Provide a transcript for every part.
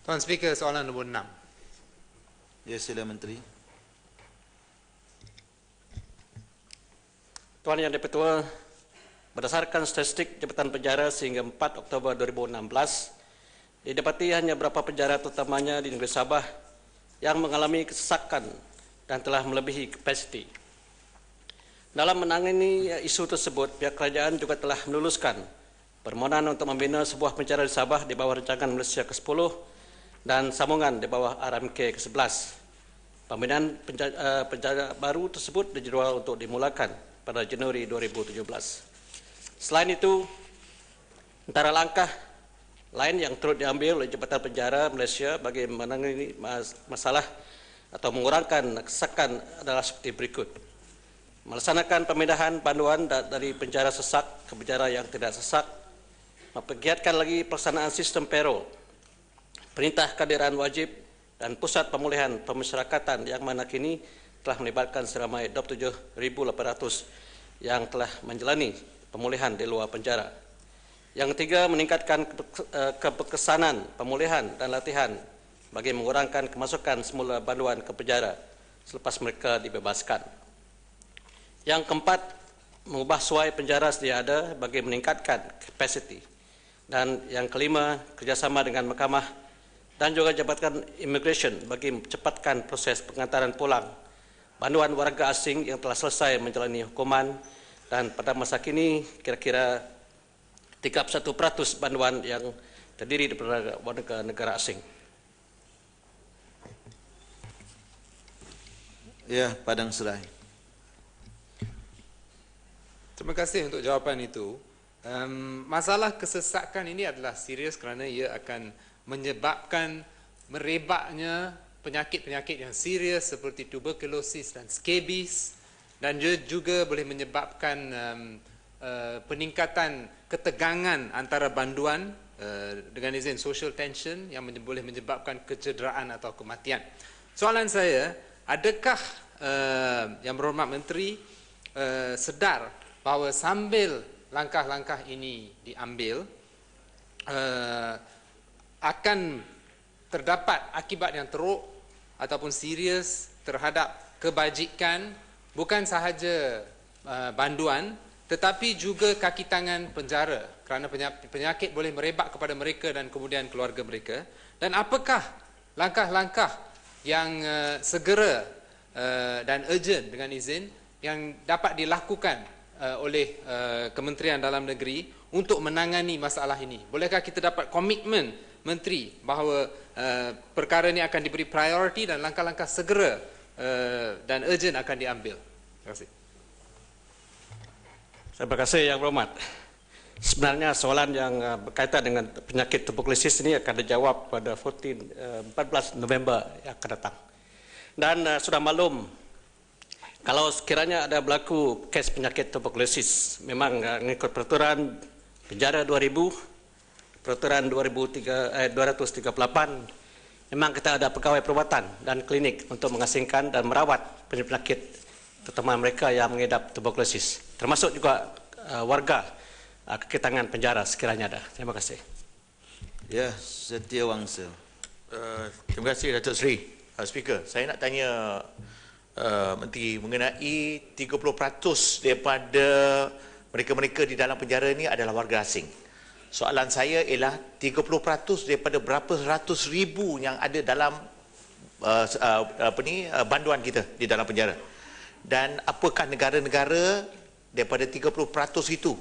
Tuan Speaker, soalan nombor 6. Ya, sila Menteri. Tuan Yang Di-Pertua, berdasarkan statistik Jabatan Penjara sehingga 4 Oktober 2016, didapati hanya beberapa penjara terutamanya di negeri Sabah yang mengalami kesesakan dan telah melebihi kapasiti. Dalam menangani isu tersebut, pihak kerajaan juga telah meluluskan permohonan untuk membina sebuah penjara di Sabah di bawah rancangan Malaysia ke-10 dan sambungan di bawah RMK ke-11. Pembinaan penjara baru tersebut dijadual untuk dimulakan pada Januari 2017. Selain itu, antara langkah lain yang turut diambil oleh Jabatan Penjara Malaysia bagi menangani masalah atau mengurangkan kesesakan adalah seperti berikut. Melaksanakan pemindahan panduan dari penjara sesak ke penjara yang tidak sesak, mempergiatkan lagi pelaksanaan sistem payroll, perintah kehadiran wajib dan pusat pemulihan pemasyarakatan yang mana kini telah melibatkan seramai 27,800 yang telah menjalani pemulihan di luar penjara. Yang ketiga, meningkatkan keberkesanan pemulihan dan latihan bagi mengurangkan kemasukan semula banduan ke penjara selepas mereka dibebaskan. Yang keempat, mengubah suai penjara sedia ada bagi meningkatkan kapasiti. Dan yang kelima, kerjasama dengan mahkamah dan juga Jabatan Immigration bagi mencepatkan proses pengantaran pulang banduan warga asing yang telah selesai menjalani hukuman, dan pada masa kini kira-kira 31% banduan yang terdiri daripada warga negara asing. Ya, Padang Serai. Terima kasih untuk jawapan itu. Masalah kesesakan ini adalah serius kerana ia akan menyebabkan merebaknya penyakit-penyakit yang serius seperti tuberkulosis dan skabis, dan juga boleh menyebabkan peningkatan ketegangan antara banduan dengan izin social tension yang boleh menyebabkan kecederaan atau kematian. Soalan saya, adakah Yang Berhormat Menteri sedar bahawa sambil langkah-langkah ini diambil, akan terdapat akibat yang teruk ataupun serius terhadap kebajikan bukan sahaja banduan tetapi juga kaki tangan penjara, kerana penyakit boleh merebak kepada mereka dan kemudian keluarga mereka. Dan apakah langkah-langkah yang segera dan urgent dengan izin yang dapat dilakukan oleh Kementerian Dalam Negeri untuk menangani masalah ini? Bolehkah kita dapat komitmen Menteri bahawa perkara ini akan diberi prioriti dan langkah-langkah segera dan urgent akan diambil? Terima kasih. Terima kasih Yang Berhormat. Sebenarnya soalan yang berkaitan dengan penyakit tuberkulosis ini akan dijawab pada 14 November yang akan datang. Dan sudah maklum, kalau sekiranya ada berlaku kes penyakit tuberkulosis, memang mengikut peraturan penjara 2000, peraturan 238, memang kita ada pegawai perubatan dan klinik untuk mengasingkan dan merawat penyakit, terutama mereka yang mengidap tuberkulosis, termasuk juga warga kaki tangan penjara sekiranya ada. Terima kasih. Ya, Setiawangsa. Terima kasih Datuk Seri. Speaker, saya nak tanya Menteri mengenai 30% daripada mereka-mereka di dalam penjara ini adalah warga asing. Soalan saya ialah 30% daripada berapa ratus ribu yang ada dalam banduan kita di dalam penjara. Dan apakah negara-negara daripada 30% itu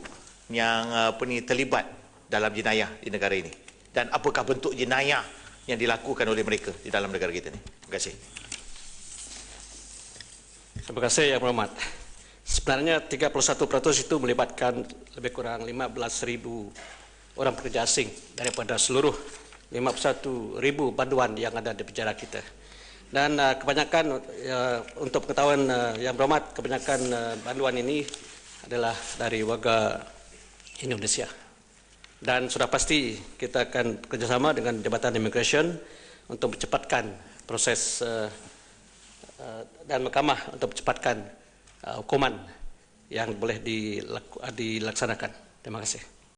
yang terlibat dalam jenayah di negara ini? Dan apakah bentuk jenayah yang dilakukan oleh mereka di dalam negara kita ini? Terima kasih. Terima kasih Yang Berhormat. Sebenarnya 31% itu melibatkan lebih kurang 15.000 orang pekerja asing daripada seluruh 51.000 banduan yang ada di penjara kita. Dan kebanyakan, untuk pengetahuan Yang Berhormat, kebanyakan banduan ini adalah dari warga Indonesia. Dan sudah pasti kita akan kerjasama dengan Jabatan Immigration untuk mencepatkan proses dan mahkamah untuk mencepatkan hukuman yang boleh dilaksanakan. Terima kasih.